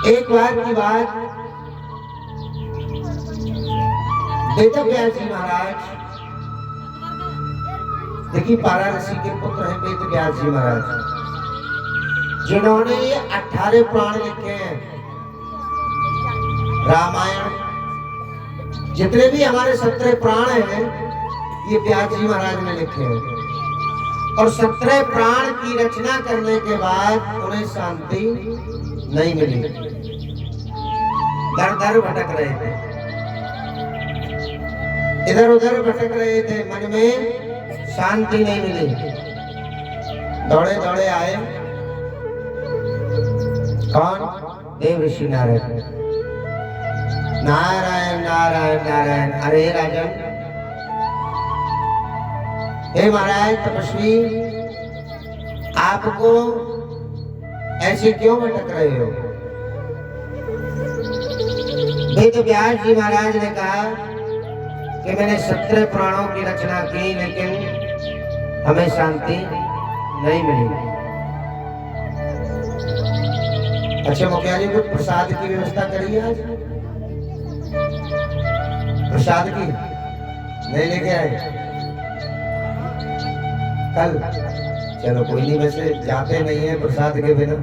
एक बार की बात, वेद व्यास जी महाराज, देखिए वाराणसी के पुत्र हैं वेद व्यास जी महाराज, जिन्होंने ये 18 पुराण लिखे हैं। रामायण, जितने भी हमारे 17 पुराण हैं, ये व्यास जी महाराज ने लिखे हैं। और 17 पुराण की रचना करने के बाद उन्हें शांति नहीं मिली, दर दर भटक रहे थे, इधर उधर भटक रहे थे, मन में शांति नहीं मिली। दौड़े दौड़े आए कौन? देव ऋषि नारायण। नारायण नारायण नारायण। अरे राजन, हे महाराज तपस्वी, आपको ऐसे क्यों भटक रहे हो? वेद व्यास जी महाराज ने कहा कि मैंने 17 पुराणों की रचना की, लेकिन हमें शांति नहीं मिली। अच्छा मुखिया जी, कुछ प्रसाद की व्यवस्था करिए आज। प्रसाद की नहीं लेके आए कल? चलो कोई नहीं, वैसे जाते नहीं है प्रसाद के बिना।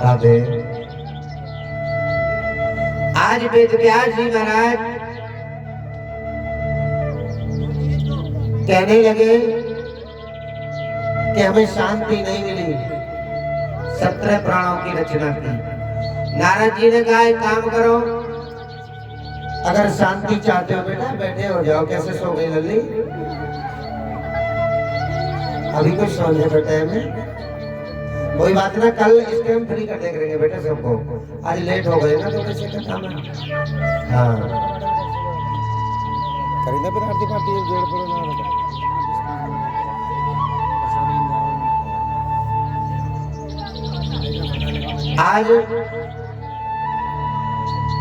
राधे। आज वेद व्यास जी महाराज कहने लगे कि हमें शांति नहीं मिली, 17 पुराणों की रचना की। नारद जी ने कहा एक काम करो, अगर शांति चाहते हो बेटा बैठे हो जाओ। कैसे सो गई लल्ली? अभी कुछ सोने का टाइम है? कोई बात ना, कल इसके हम फ्री कर देंगे बेटा सबको। आज लेट हो गए ना तो कैसे कथा में। हाँ करीना फिर आरती पार्टी जेड़ पड़े ना। आज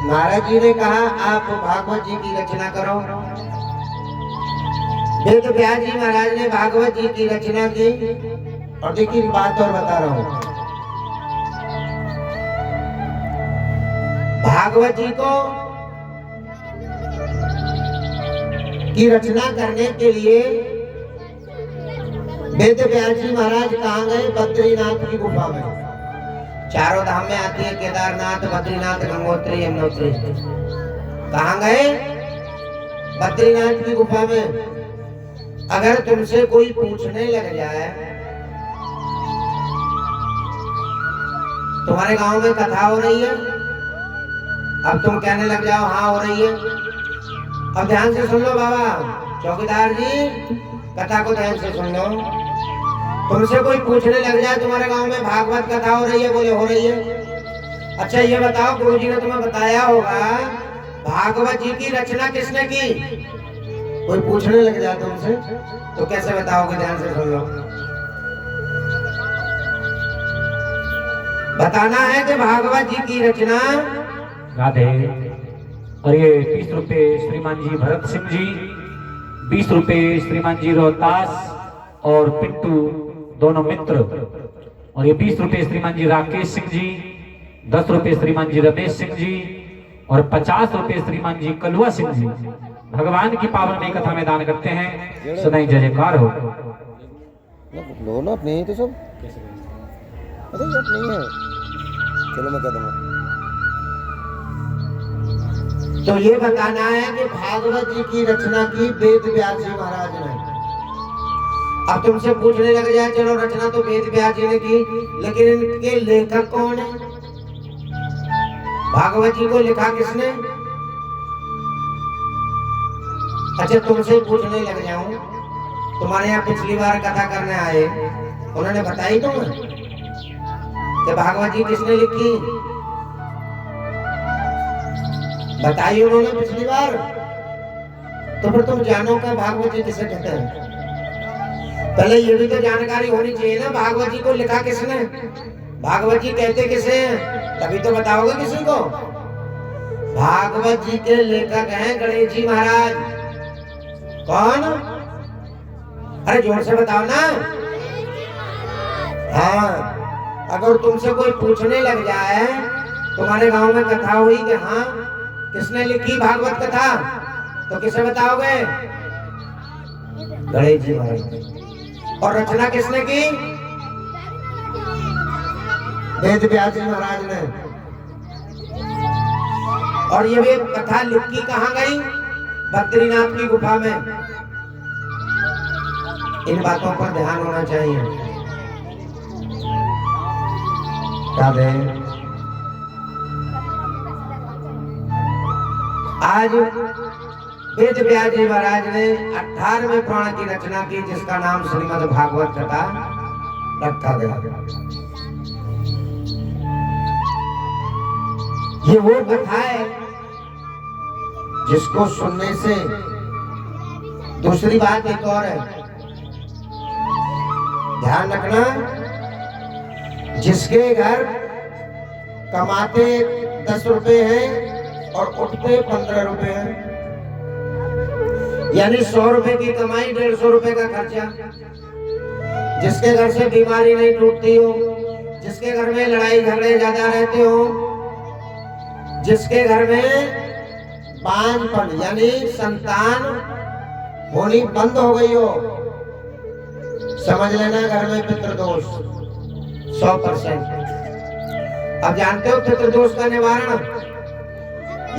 नारद जी ने कहा आप भागवत जी की रचना करो। वेद व्यास जी महाराज ने भागवत जी की रचना की। और देखिए बात और बता रहा हूं, भागवत जी को की रचना करने के लिए वेद व्यास जी महाराज कहाँ गए? बद्रीनाथ की गुफा में। चारों धाम में आती है, केदारनाथ, बद्रीनाथ, गंगोत्री, यमुनोत्री। कहाँ गए? बद्रीनाथ की गुफा में। अगर तुमसे कोई पूछने लग जाए, तुम्हारे गांव में कथा हो रही है, अब तुम कहने लग जाओ हाँ हो रही है। अब ध्यान से सुन लो बाबा, चौकीदार जी, कथा को ध्यान से सुन लो। तुमसे कोई पूछने लग जाए तुम्हारे गांव में भागवत कथा हो रही है, बोले हो रही है। अच्छा ये बताओ, गुरुजी ने तुम्हें बताया होगा भागवत जी की रचना किसने की? कोई पूछने लग जाए तुमसे तो कैसे बताओगे? ध्यान से सुन लो। बताना है कि भागवत जी की रचना। राधे। और ये 20 रुपए श्रीमान जी भरत सिंह जी, 20 रुपए श्रीमान जी रोहतास और पिंटू दोनों मित्र, और ये 20 रुपए श्रीमान जी राकेश सिंह जी, 10 रुपए श्रीमान जी रमेश सिंह जी और 50 रुपए श्रीमान जी कलुआ सिंह जी भगवान की पावन नई कथा में दान करते हैं। सदैव जय जयकार हो। लो ना अपने ही तो सब। अरे ये नहीं है, चलो मैं कह दूंगा। तो ये बताना है कि भागवत जी की रचना की वेद व्यास जी महाराज ने। अब तुमसे पूछने लग जाए, चलो रचना तो वेद व्यास जी ने की, लेकिन इनके लेखक कौन है? भागवत जी को लिखा किसने? अच्छा तुमसे पूछने लग जाऊं, तुम्हारे यहाँ पिछली बार कथा करने आए, उन्होंने बताई तुम्हें कि भागवत जी किसने लिखी? बताई उन्होंने पिछली बार? तो फिर तुम जानो का भागवत जी किसे कहते हैं। पहले ये भी तो जानकारी होनी चाहिए ना, भागवत जी को लिखा किसने, भागवत जी कहते किसे हैं, तभी तो बताओगे किसी को। भागवत जी के लेखक हैं गणेश जी महाराज। कौन? अरे जोर से बताओ ना। हाँ, अगर तुमसे कोई पूछने लग जाए तुम्हारे गांव में कथा हुई कि हाँ किसने लिखी भागवत कथा, तो किसे बताओगे? गणेश जी महाराज। और रचना किसने की? वेद व्यास जी महाराज ने। और ये भी कथा लिखी कहाँ गई? बद्रीनाथ की गुफा में। इन बातों पर ध्यान होना चाहिए। राधे। आज वेद व्यास जी महाराज ने 18वें पुराण की रचना की जिसका नाम श्रीमद् भागवत कथा रखा गया। ये वो कथा है जिसको सुनने से दूसरी बात एक और है, ध्यान रखना, जिसके घर कमाते 10 रुपए हैं और उठते 15 रुपए हैं, यानी 100 रुपए की कमाई 150 रुपए का खर्चा, जिसके घर से बीमारी नहीं टूटती हो, जिसके घर में लड़ाई झगड़े ज्यादा रहते हो, जिसके घर में बांझपन यानी संतान होनी बंद हो गई हो, समझ लेना घर में पितृदोष 100%। अब जानते हो पितृदोष का निवारण,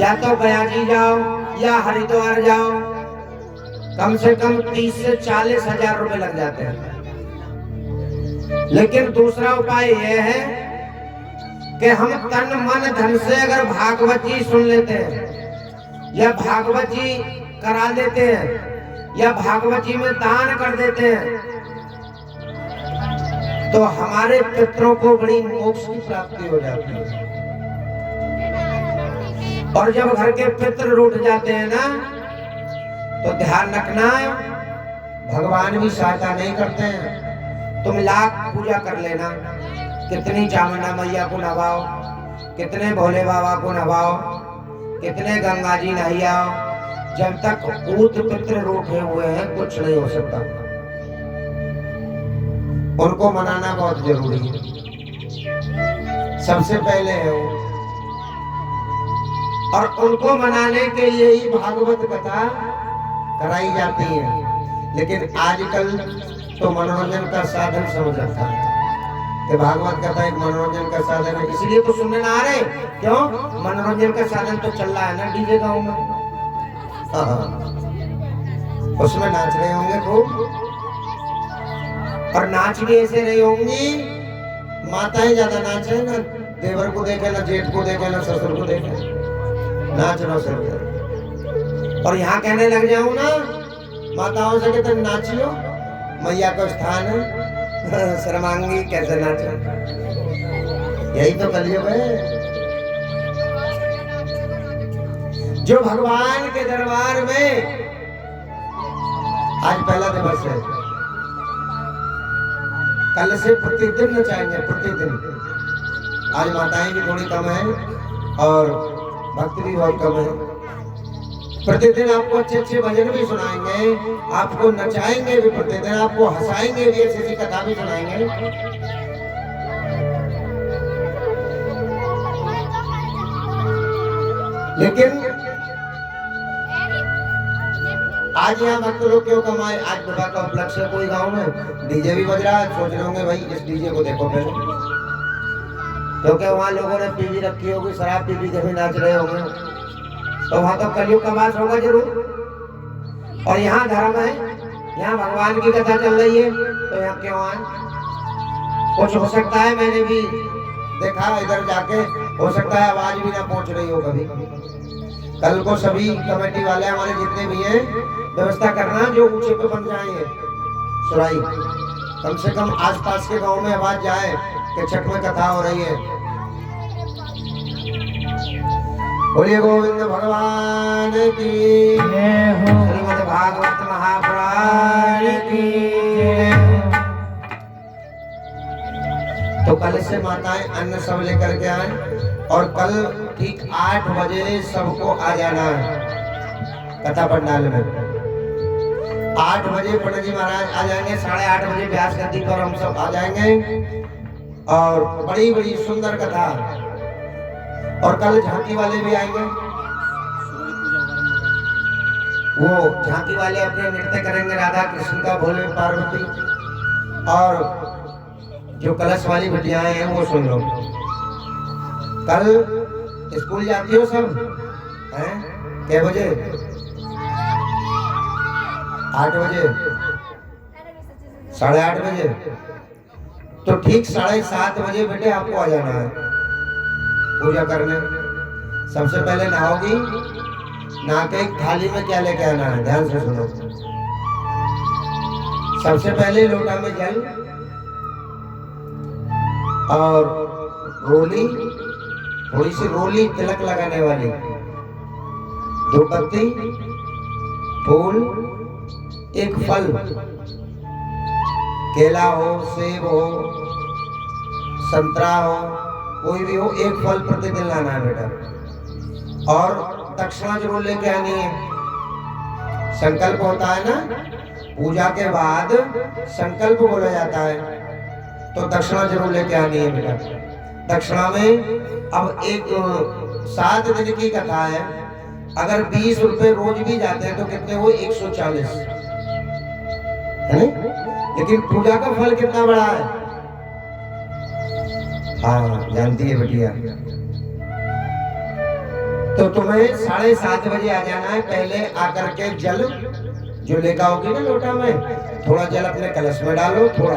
या तो बयाजी जाओ या हरिद्वार जाओ, कम से कम 30 से 40 हजार रुपए लग जाते हैं। लेकिन दूसरा उपाय यह है कि हम तन मन धन से अगर भागवत जी सुन लेते हैं या भागवत जी करा देते हैं या भागवत जी में दान कर देते हैं, तो हमारे पितरों को बड़ी मोक्ष की प्राप्ति हो जाती है। और जब घर के पितर रूठ जाते हैं ना, तो ध्यान रखना भगवान भी सहायता नहीं करते हैं। तुम लाख पूजा कर लेना, कितनी चामुंडा मैया को नवाओ, कितने भोले बाबा को नवाओ, कितने गंगा जी नहाओ, जब तक ऊत पित्र रूठे हुए हैं कुछ नहीं हो सकता। उनको मनाना बहुत जरूरी है, सबसे पहले है वो। और उनको मनाने के लिए ही भागवत कथा कराई जाती है। लेकिन आजकल तो मनोरंजन का साधन समझ रखा है कि भागवत कथा एक मनोरंजन का साधन है, इसलिए तो सुनने ना आ रहे। क्यों? मनोरंजन का साधन तो चल रहा है ना डीजे गाँव में, उसमें नाच रहे होंगे खूब, और नाच भी ऐसे रही होंगी, माताएं ज्यादा नाचे ना, देवर को देखे ना जेठ को देखे ना ससुर को देखे, नाच रो सकते। और यहाँ कहने लग जाऊं ना माताओं से कहते नाचियो, मैया का स्थान है, शर्मांगी कैसे नाचो, यही तो कलयुग है। जो भगवान के दरबार में आज पहला दिवस है, कल से प्रतिदिन नचाएंगे, प्रतिदिन। आज माताएं भी थोड़ी कम है और भक्त भी बहुत कम है। प्रतिदिन आपको अच्छे अच्छे भजन भी सुनाएंगे, आपको नचाएंगे भी, प्रतिदिन आपको हंसाएंगे भी, ऐसी कथा भी सुनाएंगे। लेकिन आज यहाँ भक्त लोग क्यों कमाए? आज बाबा का उपलक्ष्य कोई गांव में डीजे भी बज रहा है, सोच रहे होंगे भाई इस डीजे को देखो पहले, क्योंकि वहाँ लोगों ने पीवी रखी होगी, शराब पीवी के भी नाच रहे होंगे, तो वहाँ तो कलयुग का वास होगा जरूर। और यहाँ धर्म है, यहाँ भगवान की कथा चल रही है, तो यहाँ क्यों आए? कुछ हो सकता है, मैंने भी देखा इधर जाके, हो सकता है आवाज भी ना पहुंच रही हो कभी। कल को सभी कमेटी वाले हमारे जितने भी हैं व्यवस्था करना जो ऊंचे पे बन जाएंगे सुराई, कम से कम आसपास के गांव में आवाज जाए कि छठ में कथा हो रही है। बोलिए गोविंद भगवान की जय हो, श्रीमद् भागवत महापुराण की जय हो। तो कल से माताएं अन्न सब लेकर के आए और कल ठीक 8 बजे सबको आ जाना है कथा पंडाल में। 8 बजे पंडित जी महाराज आ जाएंगे, 8:30 बजे व्यास गद्दी पर हम सब आ जाएंगे और बड़ी बड़ी सुंदर कथा। और कल झांकी वाले भी आएंगे, वो झांकी वाले अपने नृत्य करेंगे राधा कृष्ण का, भोले पार्वती। और जो कलश वाली बिटियाएं हैं वो सुन लो। कल स्कूल जाती हो सब हैं? क्या बजे? 8 बजे, 8:30 बजे। तो ठीक 7:30 बजे बेटे आपको आ जाना है पूजा करने। सबसे पहले नहाओगी, नहा के एक थाली में क्या लेके आना है, ध्यान से सुनो। सबसे पहले लोटा में जल और रोली, थोड़ी सी रोली तिलक लगाने वाली, धूपबत्ती, फूल, एक फल, केला हो, सेब हो, संतरा हो, कोई भी हो, एक फल प्रतिदिन लाना है बेटा। और दक्षिणा जरूर लेके आनी है। संकल्प होता है ना, पूजा के बाद संकल्प बोला जाता है, तो दक्षिणा जरूर लेके आनी है बेटा। दक्षिणा में अब एक 7 दिन की कथा है, अगर 20 रुपए रोज भी जाते हैं तो कितने हुए? 140 है। लेकिन पूजा का फल कितना बड़ा है? हाँ जानती है बिटिया। तो तुम्हें 7:30 बजे आ जाना है। पहले आकर के जल जो लेकर आओगी ना लोटा में, थोड़ा जल अपने कलश में डालो थोड़ा,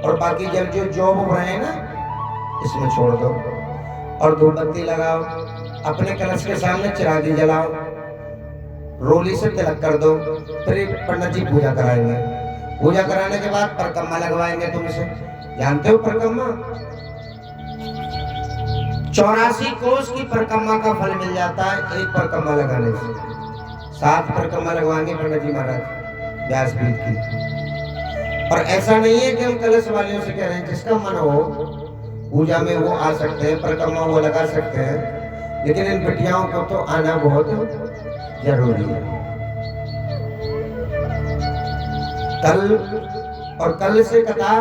और बाकी जल जो जोब रहे ना इसमें छोड़ दो। और धूपबत्ती लगाओ, अपने कलश के सामने चिरागी जलाओ, रोली से तिलक कर दो। फिर पंडित जी पूजा कराएंगे। पूजा कराने के बाद परिक्रमा लगवाएंगे तुमसे। जानते हो परिक्रमा? 84 कोस की परिक्रमा का फल मिल जाता है एक परिक्रमा लगाने से। 7 परिक्रमा लगवाएंगे पंडित जी महाराज व्यासपीठ की। और ऐसा नहीं है कि हम कलश वालियों से कह रहे हैं, जिसका मन हो पूजा में वो आ सकते हैं, परिक्रमा वो लगा सकते हैं, लेकिन इन बिटियाओं को तो आना बहुत जरूरी है। कल से कथा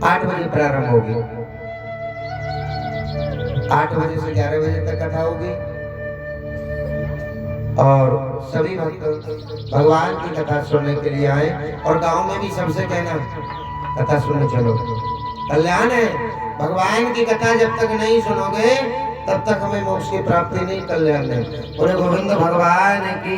8 बजे प्रारंभ होगी, 8 बजे से 11 बजे तक कथा होगी। और सभी भक्त भगवान की कथा सुनने के लिए आए। और गांव में भी सबसे कहना कथा सुनने चलो, कल्याण है। भगवान की कथा जब तक नहीं सुनोगे तब तक हमें मोक्ष की प्राप्ति नहीं, कल्याण है। बोले गोविंद भगवान की।